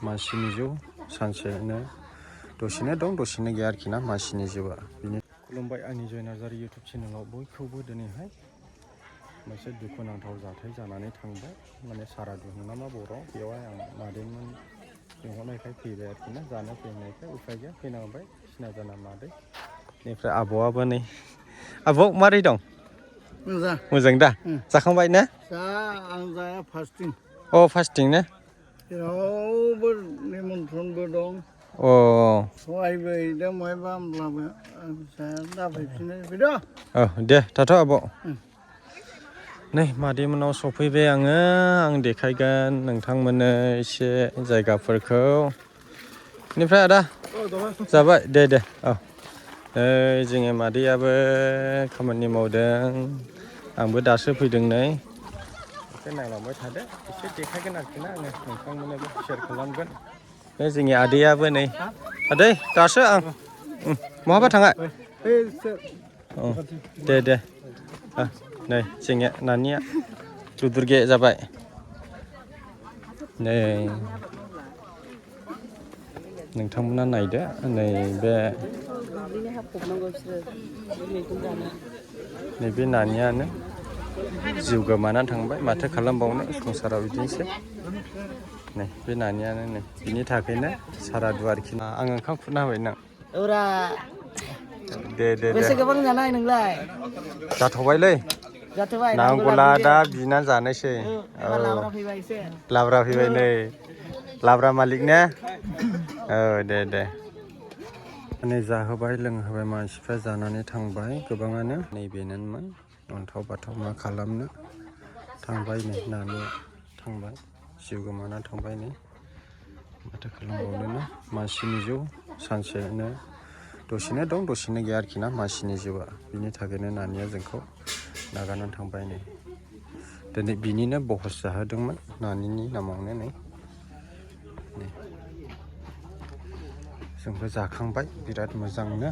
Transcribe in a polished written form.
मानसिनि जिउ सानसेनो दसेनो दं दसेनो गैया आरोखि ना मानसिनि जिउआ। बिनि खुलुमबाय आंनि जय नार्जारि इउटुब चेनेलाव बयखौबो दिनैहाय मोनसे दुखुनांथाव जाथाय जानानै थांबाय। माने सारादु होनो नामा बर'आव, बेवहाय आं मादैमोन लिंहरनायखाय फैबाय आरोखि ना, जानो फैनायखाय उफाय गैया फैनांबाय। सिना जाना मादै बेनिफ्राय आब'आबो नै। आब' मारै दं? मोजां दा? जाखांबाय ना? आं जाया फास्टिं। अ फास्टिं ने? जेरावबो निमन्थ्रनबो दं। अ सहायबो हैदों बहायबा होमब्लाबो जाया दा फैफिनो फैद'। औ दे थाथ' आब'। नै मादैमोननाव सफैबाय आङो। आं देखायगोन नोंथांमोननो एसे जायगाफोरखौ। बेनिफ्राय आदा जाबाय दे दे औ। जोङो मादैयाबो खामानि मावदों। आंबो दासो फैदों नै। एसे नायलांबाय थादो, एसे देखायगोन आरोखि ना आङो नोंथांमोननोबो सेयार खालामगोन। बे जोंनि आदैयाबो नै। आदै दासो आं बहाबा थाङा? औ दे दे नै जोंनिया नानिया दुदुरगे जाबाय नै। नोंथांमोना नायदो नैबे नैबे नानियानो जिउ गोमानानै थांबाय। माथो खालामबावनो संसाराव बिदिनोसै। नै बे नानियानो नै बिनि थाखायनो सारादु आरोखि ना। आं ओंखाम खुरना होबाय नोंनो। दे दे दे। बेसे गोबां जानाय नोंलाय? जाथ'बायलै। जाथ'बाय नांगौला दा बिना जानोसै। औ लाब्रा फैबाय एसे। लाब्रा फैबाय नै। लाब्रा मालिक ने? औ दे दे। माने जाहोबाय लोंहोबाय मानसिफ्रा जानानै थांबाय गोबाङानो। नैबेनोमोन अन्थाव बाथाव मा खालामनो थांबाय नै नानिया थांबाय। जिउ गोमाना थांबाय नै। माथो खालामबावनो मानसिनि जिउ सानसेनो दसेनो दं दसेनो गैया आरोखि ना मानसिनि जिउआ। बिनि थाखायनो नानिया जोंखौ नागारनानै थांबाय नै। दिनै बिनिनो बहस जाहोदोंमोन नानिनि नामावनो नै। जोंबो जाखांबाय बिराद मोजांनो।